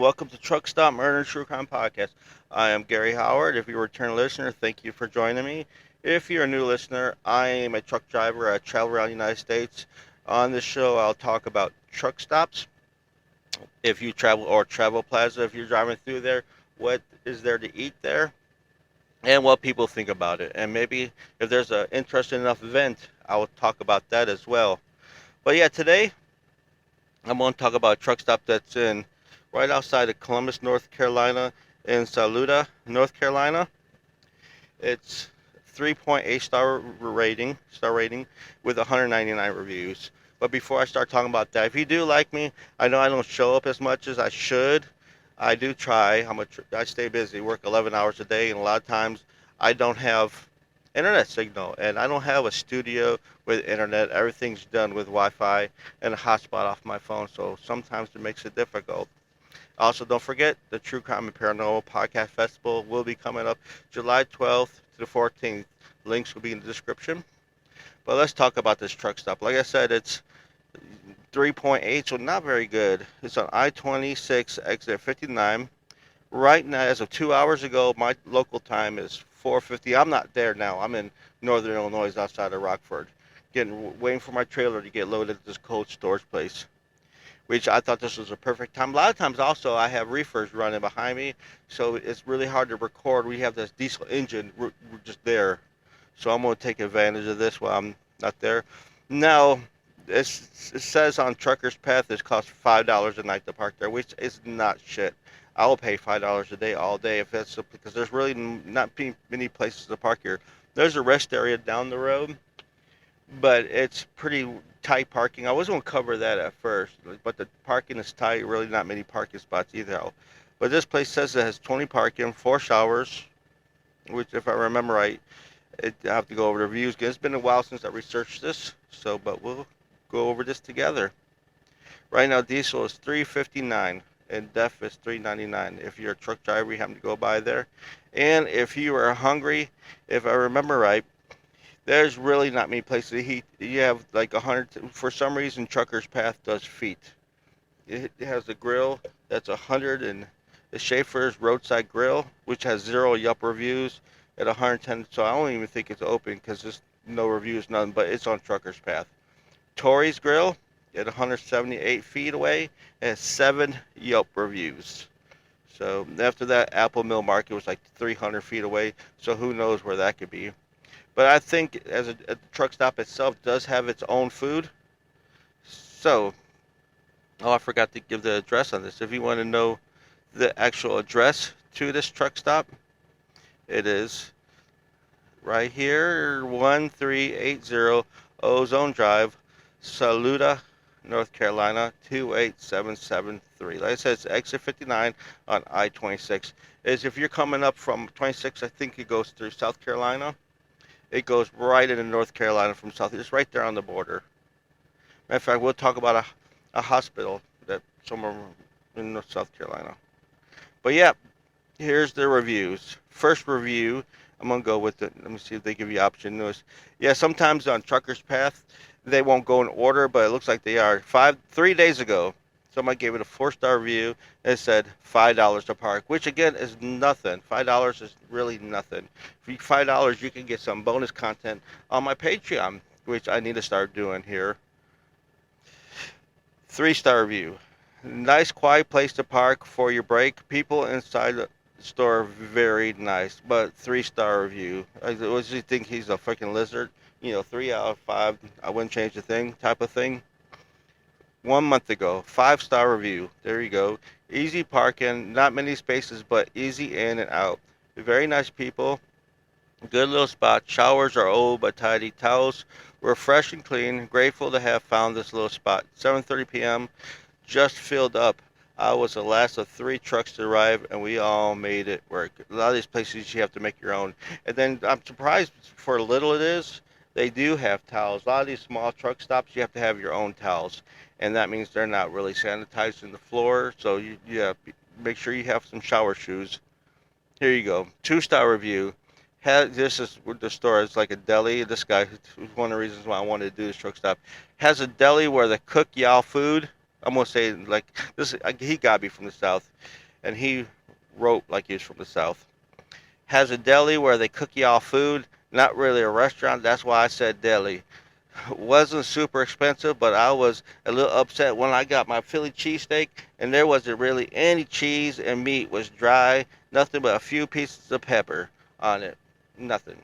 welcome to Truck Stop Murder and True Crime Podcast. I am Gary Howard. If you're a return listener, thank you for joining me. If you're a new listener, I am a truck driver. I travel around the United States. On this show, I'll talk about truck stops. If you travel or travel plaza, if you're driving through there, what is there to eat there, and what people think about it. And maybe if there's an interesting enough event, I will talk about that as well. But yeah, today I'm going to talk about a truck stop that's in right outside of Columbus, North Carolina, in Saluda, North Carolina. It's 3.8 star rating with 199 reviews. But before I start talking about that, if you do like me, I know I don't show up as much as I should. I do try. I stay busy, work 11 hours a day, and a lot of times I don't have internet signal, and I don't have a studio with internet. Everything's done with Wi-Fi and a hotspot off my phone, so sometimes it makes it difficult. Also, don't forget the True Crime and Paranormal Podcast Festival will be coming up July 12th to the 14th. Links will be in the description. But let's talk about this truck stop. Like I said, it's 3.8, so not very good. It's on I-26 exit 59. Right now, as of 2 hours ago, my local time is 4:50. I'm not there now. I'm in northern Illinois, outside of Rockford, waiting for my trailer to get loaded at this cold storage place, which I thought this was a perfect time. A lot of times also I have reefers running behind me, so it's really hard to record. We have this diesel engine, we're just there. So I'm going to take advantage of this while I'm not there. Now, it says on Trucker's Path it costs $5 a night to park there, which is not shit. I will pay $5 a day all day if that's because there's really not many places to park here. There's a rest area down the road, but it's pretty tight parking. I was going to cover that at first, but the parking is tight. Really, not many parking spots either. But this place says it has 20 parking, 4 showers, which, if I remember right, I have to go over the reviews. It's been a while since I researched this, but we'll go over this together. Right now, diesel is $3.59 and DEF is $3.99. If you're a truck driver, you happen to go by there. And if you are hungry, if I remember right, there's really not many places to eat. You have like 100. For some reason, Trucker's Path does feet. It has a grill that's 100, and the Schaefer's Roadside Grill, which has 0 Yelp reviews, at 110. So I don't even think it's open because there's no reviews, none. But it's on Trucker's Path. Tori's Grill at 178 feet away has 7 Yelp reviews. So after that, Apple Mill Market was like 300 feet away. So who knows where that could be. But I think as a truck stop itself does have its own food. So, I forgot to give the address on this. If you want to know the actual address to this truck stop, it is right here, 1380 Ozone Drive, Saluda, North Carolina, 28773. Like I said, it's exit 59 on I-26. If you're coming up from 26, I think it goes through South Carolina. It goes right into North Carolina from south. It's right there on the border. Matter of fact, we'll talk about a hospital that somewhere in North South Carolina. But yeah, here's the reviews. First review, I'm gonna go with it. Let me see if they give you option news. Yeah, sometimes on Trucker's Path they won't go in order, but it looks like they are. 3 days ago, somebody gave it a 4-star review. It said $5 to park, which again is nothing. $5 is really nothing. For $5, you can get some bonus content on my Patreon, which I need to start doing here. 3-star review. Nice, quiet place to park for your break. People inside the store very nice, but 3-star review. What does he think? He's a freaking lizard? 3 out of 5. I wouldn't change a thing, type of thing. 1 month ago, 5-star review. There you go. Easy parking, not many spaces, but easy in and out. Very nice people. Good little spot. Showers are old but tidy. Towels were fresh and clean. Grateful to have found this little spot. 7:30 p.m. Just filled up. I was the last of 3 trucks to arrive, and we all made it work. A lot of these places you have to make your own. And then I'm surprised for little it is. They do have towels. A lot of these small truck stops, you have to have your own towels. And that means they're not really sanitizing the floor. So you have make sure you have some shower shoes. Here you go. 2-star review. This is the store. It's like a deli. This guy, one of the reasons why I wanted to do this truck stop, has a deli where they cook y'all food. I'm gonna say like this. He got to be from the South, and he wrote like he's from the South. Has a deli where they cook you all food. Not really a restaurant. That's why I said deli. Wasn't super expensive, but I was a little upset when I got my Philly cheesesteak and there wasn't really any cheese and meat was dry, nothing but a few pieces of pepper on it. Nothing.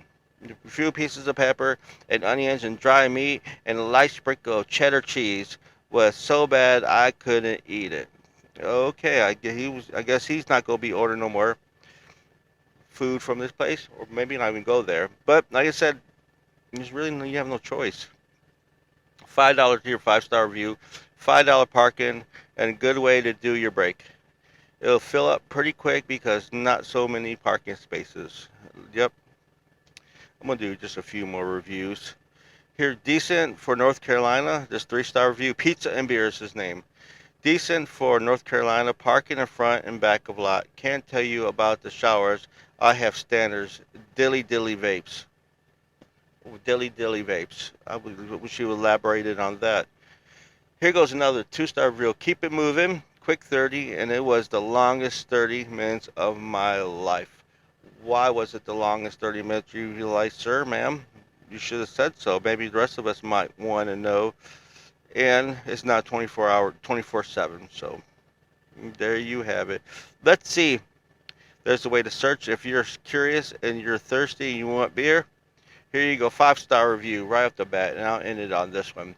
A few pieces of pepper and onions and dry meat and a light sprinkle of cheddar cheese was so bad I couldn't eat it. Okay, I guess he's not gonna be ordering no more food from this place, or maybe not even go there. But like I said, there's really you have no choice. $5 to your 5-star review, $5 parking, and a good way to do your break. It'll fill up pretty quick because not so many parking spaces. Yep, I'm gonna do just a few more reviews. Here, decent for North Carolina. This 3-star review. Pizza and beer is his name. Decent for North Carolina. Parking in front and back of lot. Can't tell you about the showers. I have standards. Dilly dilly vapes. Dilly dilly vapes. I wish you elaborated on that. Here goes another 2-star review. Keep it moving. Quick 30, and it was the longest 30 minutes of my life. Why was it the longest 30 minutes? You realize, sir, ma'am, you should have said so. Maybe the rest of us might want to know. And it's not 24/7. So there you have it. Let's see. There's a way to search. If you're curious and you're thirsty and you want beer, here you go. 5-star review right off the bat. And I'll end it on this one.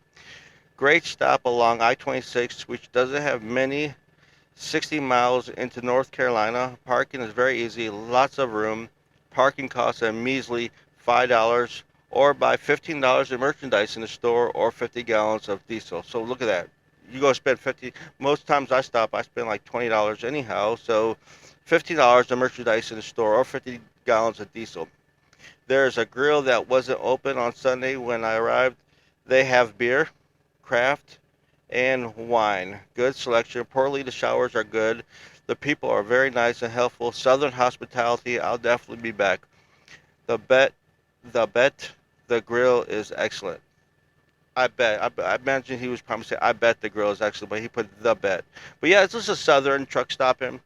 Great stop along I-26, which doesn't have many 60 miles into North Carolina. Parking is very easy, lots of room. Parking costs a measly $5 or buy $15 in merchandise in the store or 50 gallons of diesel. So look at that. You go spend 50. Most times I stop, I spend like $20 anyhow. So $50 in merchandise in the store or 50 gallons of diesel. There's a grill that wasn't open on Sunday when I arrived. They have beer, craft, and wine. Good selection. Poorly, the showers are good. The people are very nice and helpful. Southern hospitality. I'll definitely be back. The bet, the bet, the grill is excellent. I bet. I imagine he was probably saying, I bet the grill is excellent, but he put the bet. But yeah, it's just a southern truck stop in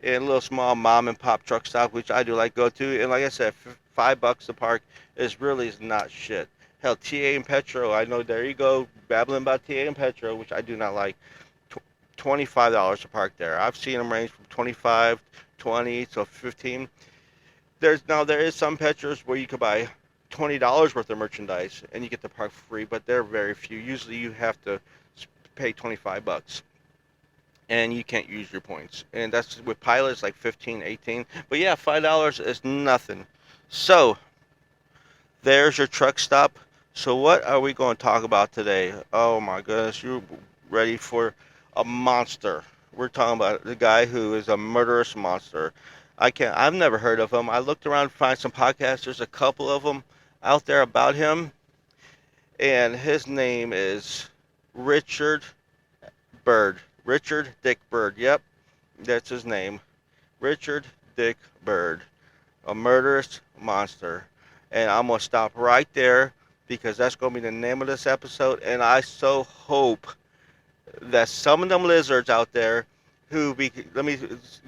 a little small mom and pop truck stop, which I do like go to. And like I said, $5 to park is really not shit. Hell, TA and Petro, I know there you go, babbling about TA and Petro, which I do not like. $25 to park there. I've seen them range from 25, 20 to 15. There is some Petros where you could buy $20 worth of merchandise and you get to park for free, but they're very few. Usually you have to pay $25 and you can't use your points. And that's with pilots like 15, 18. But yeah, $5 is nothing. So there's your truck stop. So what are we going to talk about today? Oh my goodness, you ready for a monster? We're talking about the guy who is a murderous monster. I've never heard of him. I looked around to find some podcasts. There's a couple of them out there about him, and his name is Richard Byrd. Richard Dick Byrd. Yep, that's his name. Richard Dick Byrd, a murderous monster. And I'm going to stop right there because that's going to be the name of this episode. And I so hope that some of them lizards out there let me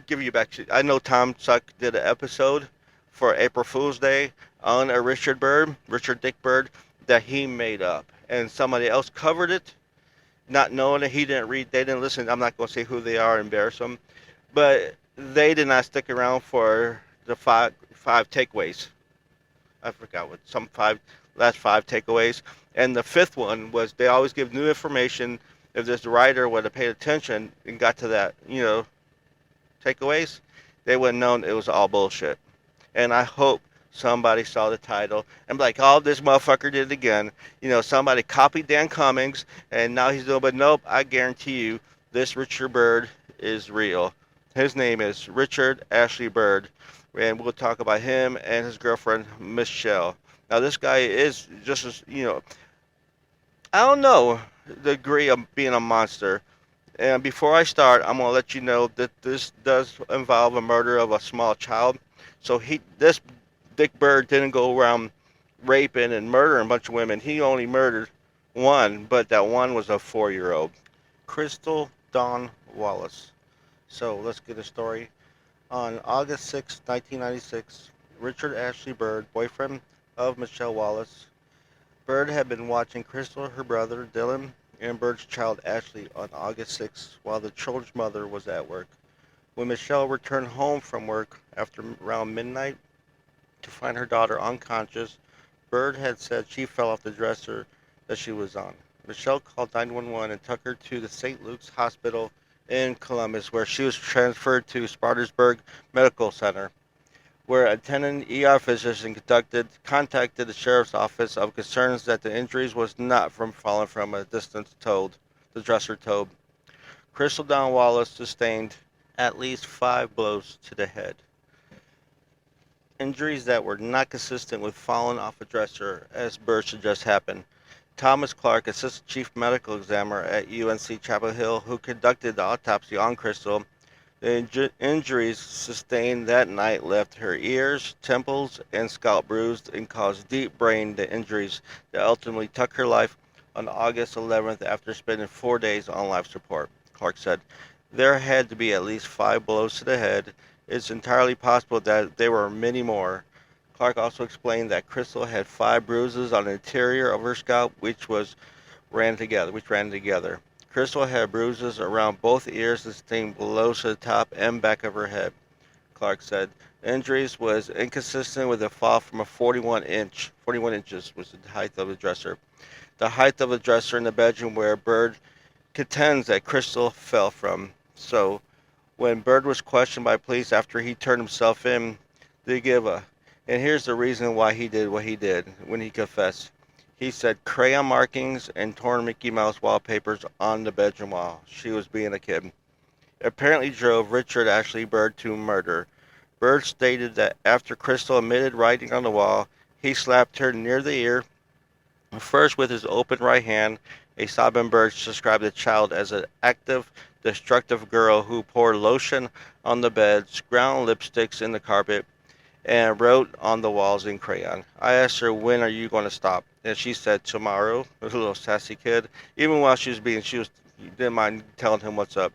give you back. I know Tom Suck did an episode for April Fool's Day on a Richard Dick Byrd, that he made up. And somebody else covered it, not knowing that they didn't listen. I'm not going to say who they are, embarrass them. But they did not stick around for the five takeaways. I forgot what last five takeaways. And the fifth one was they always give new information. If this writer would have paid attention and got to that, takeaways, they would have known it was all bullshit. And I hope somebody saw the title and be like, oh, this motherfucker did it again. Somebody copied Dan Cummings and now he's doing, but nope, I guarantee you this Richard Byrd is real. His name is Richard Ashley Byrd. And we'll talk about him and his girlfriend, Michelle. Now, this guy is just as, I don't know the degree of being a monster. And before I start, I'm going to let you know that this does involve a murder of a small child. So this Dick Byrd didn't go around raping and murdering a bunch of women. He only murdered one, but that one was a 4-year-old. Crystal Dawn Wallace. So let's get a story. On August 6, 1996, Richard Ashley Byrd, boyfriend of Michelle Wallace, Byrd had been watching Crystal, her brother Dylan, and Byrd's child Ashley on August 6th while the children's mother was at work. When Michelle returned home from work after around midnight to find her daughter unconscious, Byrd had said she fell off the dresser that she was on. Michelle called 911 and took her to the St. Luke's Hospital in Columbus, where she was transferred to Spartanburg Medical Center, where attending ER physician contacted the sheriff's office of concerns that the injuries was not from falling from a distance toed, the dresser toed. Crystal Dawn Wallace sustained at least 5 blows to the head. Injuries that were not consistent with falling off a dresser, as Byrd just happened. Thomas Clark, Assistant Chief Medical Examiner at UNC Chapel Hill, who conducted the autopsy on Crystal, the injuries sustained that night left her ears, temples, and scalp bruised and caused deep brain injuries that ultimately took her life on August 11th after spending 4 days on life support. Clark said, "There had to be at least 5 blows to the head. It's entirely possible that there were many more." Clark also explained that Crystal had 5 bruises on the interior of her scalp, which ran together. Crystal had bruises around both ears and sustained blows to the top and back of her head. Clark said the injuries was inconsistent with a fall from a 41 inches was the height of the dresser. The height of the dresser in the bedroom where Byrd contends that Crystal fell from. So, when Byrd was questioned by police after he turned himself in, they give a, and here's the reason why he did what he did when he confessed. He said crayon markings and torn Mickey Mouse wallpapers on the bedroom wall. She was being a kid. Apparently drove Richard Ashley Byrd to murder. Byrd stated that after Crystal admitted writing on the wall, he slapped her near the ear, first with his open right hand. A sobbing Byrd described the child as an active, destructive girl who poured lotion on the beds, ground lipsticks in the carpet, and wrote on the walls in crayon. I asked her, "When are you going to stop?" And she said, "Tomorrow." A little sassy kid. Even while she didn't mind telling him what's up.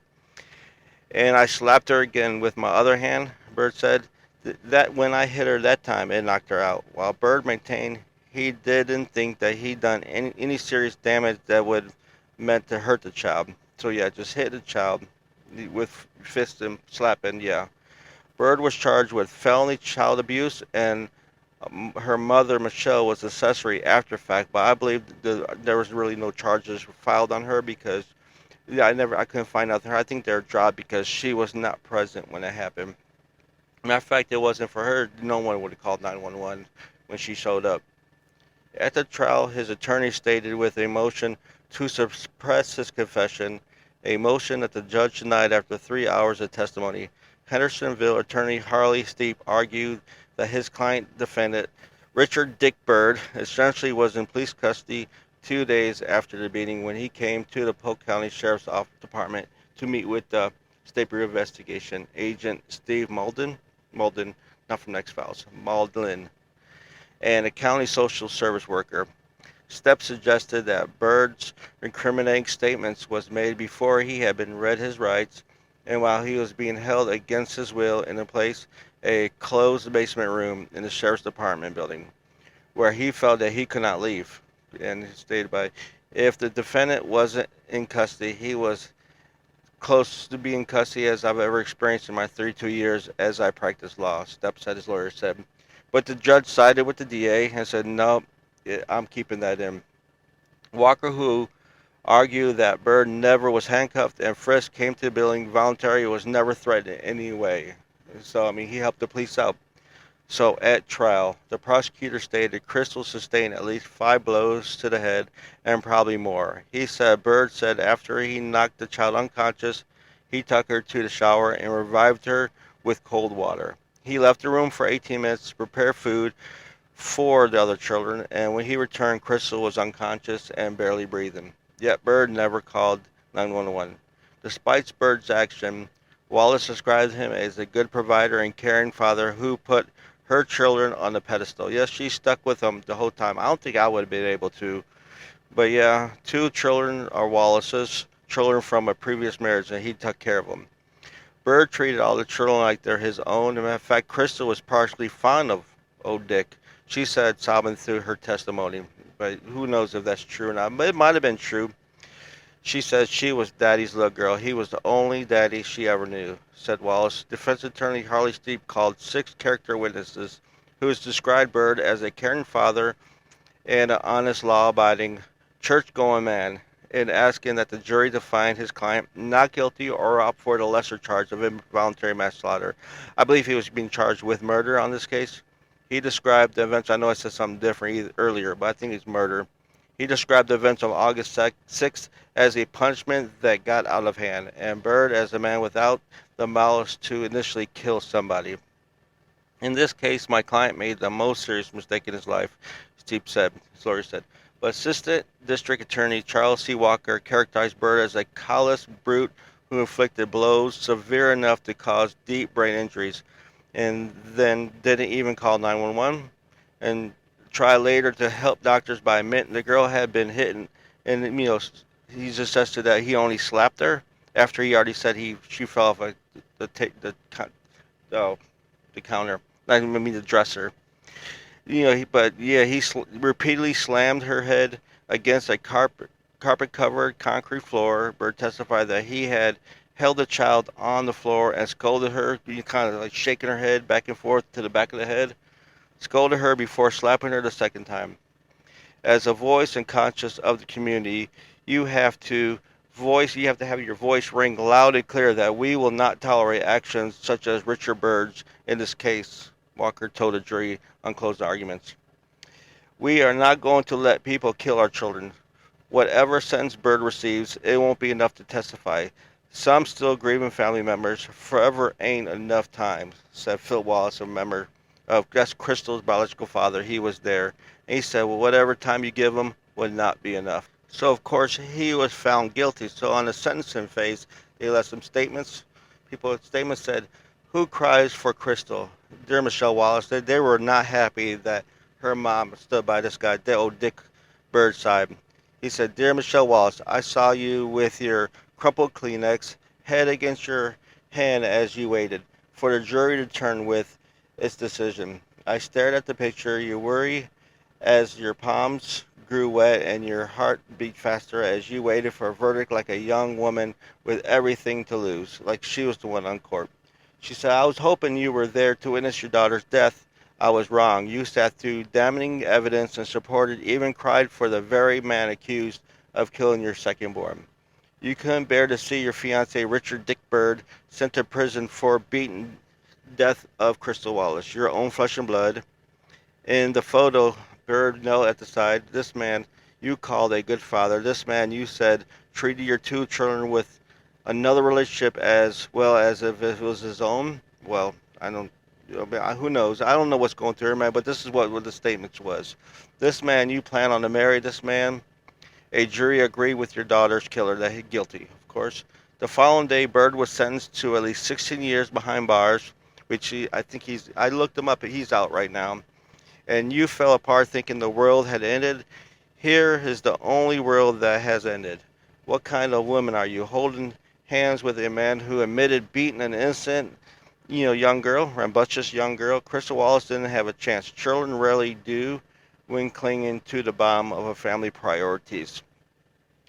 And I slapped her again with my other hand, Byrd said. That when I hit her that time, it knocked her out. While Byrd maintained he didn't think that he'd done any serious damage that would meant to hurt the child. So yeah, just hit the child with fist and slapping, yeah. Byrd was charged with felony child abuse, and her mother, Michelle, was accessory after fact. But I believe there was really no charges filed on her because yeah, I couldn't find out her. I think they're dropped because she was not present when it happened. Matter of fact, it wasn't for her. No one would have called 911 when she showed up. At the trial, his attorney stated with a motion to suppress his confession, a motion that the judge denied after 3 hours of testimony. Hendersonville attorney Harley Steep argued that his client defendant, Richard Dick Byrd, essentially was in police custody 2 days after the beating when he came to the Polk County Sheriff's Department to meet with the State Bureau of Investigation agent Steve Malden, not from X-Files, Malden, and a county social service worker. Stepp suggested that Byrd's incriminating statements was made before he had been read his rights and while he was being held against his will in a closed basement room in the sheriff's department building, where he felt that he could not leave. And he stated if the defendant wasn't in custody, he was close to being in custody as I've ever experienced in my 32 years as I practiced law, Stepp said, his lawyer said. But the judge sided with the DA and said, no, I'm keeping that in. Walker, who argued that Byrd never was handcuffed and frisked, came to the building voluntarily, was never threatened in any way. So, he helped the police out. So, at trial, the prosecutor stated Crystal sustained at least 5 blows to the head and probably more. He said Byrd said after he knocked the child unconscious, he took her to the shower and revived her with cold water. He left the room for 18 minutes to prepare food for the other children, and when he returned, Crystal was unconscious and barely breathing. Yet Byrd never called 911. Despite Byrd's action, Wallace described him as a good provider and caring father who put her children on the pedestal. Yes, she stuck with him the whole time. I don't think I would have been able to. But yeah, 2 children are Wallace's. children from a previous marriage, and he took care of them. Byrd treated all the children like they're his own. And in fact, Crystal was partially fond of old Dick. She said, sobbing through her testimony, but who knows if that's true or not. But it might have been true. She said she was Daddy's little girl. He was the only daddy she ever knew, said Wallace. Defense attorney Harley Steep called 6 character witnesses who has described Byrd as a caring father and an honest, law-abiding, church-going man, in asking that the jury to find his client not guilty or opt for the lesser charge of involuntary manslaughter. I believe he was being charged with murder on this case. He described the events. I know I said something different earlier, but I think it's murder. He described the events of August 6th as a punishment that got out of hand, and Byrd as a man without the malice to initially kill somebody. In this case, my client made the most serious mistake in his life, his lawyer said. But Assistant District Attorney Charles C. Walker characterized Byrd as a callous brute who inflicted blows severe enough to cause deep brain injuries, and then didn't even call 911 and try later to help doctors by admitting the girl had been hit, and he's attested that he only slapped her after he already said she fell off oh, the counter. I mean the dresser. He repeatedly slammed her head against a carpet-covered concrete floor. Byrd testified that he had held the child on the floor and scolded her, kind of like shaking her head back and forth to the back of the head. Scolded her before slapping her the second time. As a voice and conscience of the community, you have to have your voice ring loud and clear that we will not tolerate actions such as Richard Byrd's in this case, Walker told the jury on closed arguments. We are not going to let people kill our children. Whatever sentence Byrd receives, it won't be enough to testify. Some still grieving family members. Forever ain't enough time, said Phil Wallace, a member of Crystal's biological father. He was there. And he said, well, whatever time you give him would not be enough. So, of course, he was found guilty. So on the sentencing phase, they left some statements. Statements said, who cries for Crystal? Dear Michelle Wallace, they were not happy that her mom stood by this guy, the old Dick Byrd's side. He said, Dear Michelle Wallace, I saw you with your crumpled Kleenex, head against your hand as you waited for the jury to turn with its decision. I stared at the picture. You worry as your palms grew wet and your heart beat faster as you waited for a verdict like a young woman with everything to lose, like she was the one on court. She said, I was hoping you were there to witness your daughter's death. I was wrong. You sat through damning evidence and supported, even cried for the very man accused of killing your second-born. You couldn't bear to see your fiancé, Richard Dick Byrd, sent to prison for beating death of Crystal Wallace, your own flesh and blood. In the photo, Byrd knelt at the side. This man you called a good father. This man you said treated your 2 children with another relationship as well as if it was his own. Well, I don't. Who knows? I don't know what's going through her mind, but this is what the statements was. This man you plan on to marry. This man, a jury agreed with your daughter's killer that he's guilty, of course. The following day, Byrd was sentenced to at least 16 years behind bars, which I looked him up, he's out right now. And you fell apart thinking the world had ended. Here is the only world that has ended. What kind of woman are you, holding hands with a man who admitted beating an innocent, young girl, rambunctious young girl? Crystal Wallace didn't have a chance. Children rarely do when clinging to the bottom of a family priorities.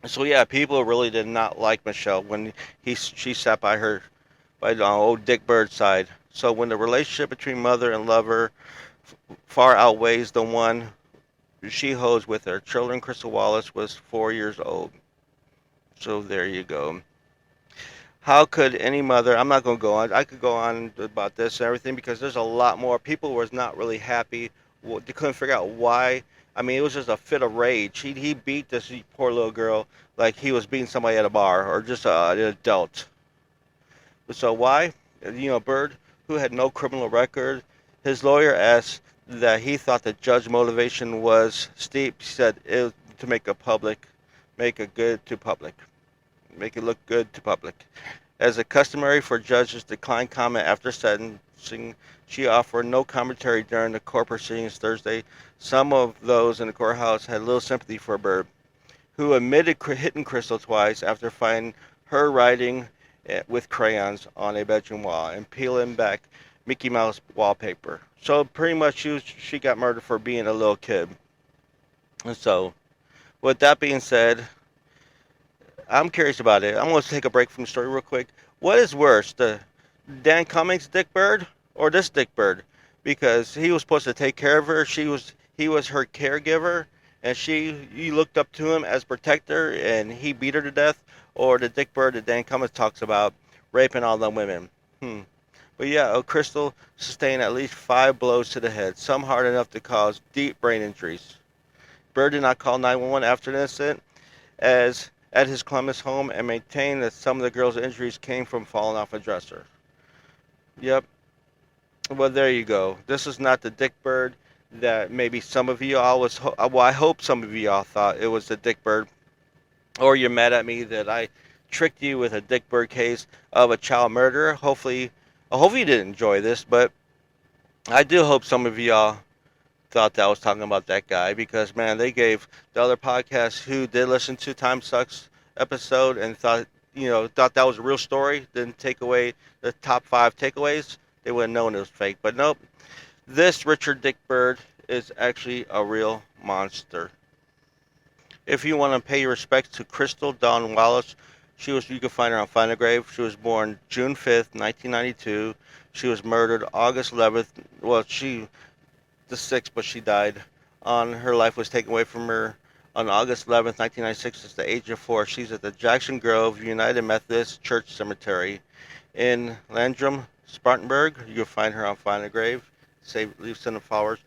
So yeah, people really did not like Michelle when she sat by old Dick Byrd's side. So when the relationship between mother and lover far outweighs the one she holds with her children, Crystal Wallace was 4 years old. So there you go. How could any mother, I'm not going to go on, I could go on about this and everything because there's a lot more. People was not really happy. They couldn't figure out why. I mean, it was just a fit of rage. He beat this poor little girl like he was beating somebody at a bar or just an adult. So why? Byrd, who had no criminal record, his lawyer asked that he thought the judge's motivation was steep. He said it to make it good to public. Make it look good to public. As a customary for judges decline comment after sentencing, she offered no commentary during the court proceedings Thursday. Some of those in the courthouse had little sympathy for Byrd, who admitted hitting Crystal twice after finding her writing with crayons on a bedroom wall and peeling back Mickey Mouse wallpaper. So pretty much she got murdered for being a little kid. And so with that being said, I'm curious about it. I'm going to take a break from the story real quick. What is worse, the Dan Cummings Dick Byrd or this Dick Byrd? Because he was supposed to take care of her. He was her caregiver, and he looked up to him as protector, and he beat her to death. Or the Dick Byrd that Dan Cummings talks about, raping all the women. Hmm. But yeah, Crystal sustained at least 5 blows to the head, some hard enough to cause deep brain injuries. Byrd did not call 911 after the incident, as at his Columbus home, and maintained that some of the girl's injuries came from falling off a dresser. Yep. Well, there you go. This is not the Dick Byrd that maybe some of you all was. Well, I hope some of you all thought it was the Dick Byrd, or you're mad at me that I tricked you with a Dick Byrd case of a child murderer. Hopefully you didn't enjoy this, but I do hope some of y'all thought that I was talking about that guy because man, they gave the other podcast who did listen to Time Sucks episode and thought that was a real story, didn't take away the top 5 takeaways. They would have known it was fake. But nope, this Richard Dick Byrd is actually a real monster. If you want to pay your respects to Crystal Dawn Wallace, you can find her on Find a Grave. She was born June 5th, 1992. She was murdered August 11th. Well, she the 6th, but she died. Her life was taken away from her on August 11th, 1996, at the age of 4. She's at the Jackson Grove United Methodist Church Cemetery in Landrum, Spartanburg. You can find her on Find a Grave. Leave some followers.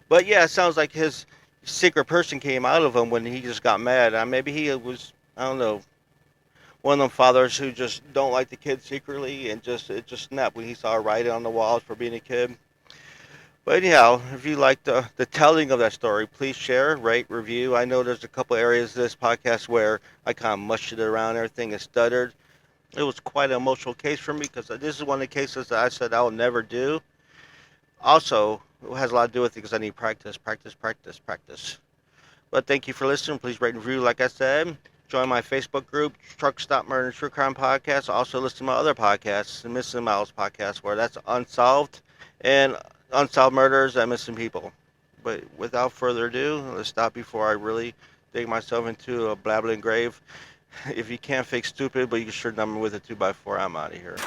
But yeah, it sounds like his secret person came out of him when he just got mad. Maybe he was, I don't know, one of them fathers who just don't like the kid secretly and it just snapped when he saw a writing on the walls for being a kid. But anyhow, if you like the telling of that story, please share, rate, review. I know there's a couple areas of this podcast where I kind of mushed it around, everything and stuttered. It was quite an emotional case for me because this is one of the cases that I said I will never do. Also, it has a lot to do with it because I need practice, practice, practice, practice. But thank you for listening. Please rate and review, like I said. Join my Facebook group, Truck Stop Murder and True Crime Podcast. Also listen to my other podcasts, the Missing Miles podcast, where that's unsolved and unsolved murders and missing people. But without further ado, let's stop before I really dig myself into a blabbling grave. If you can't fake stupid, but you can sure number with a 2x4, I'm out of here.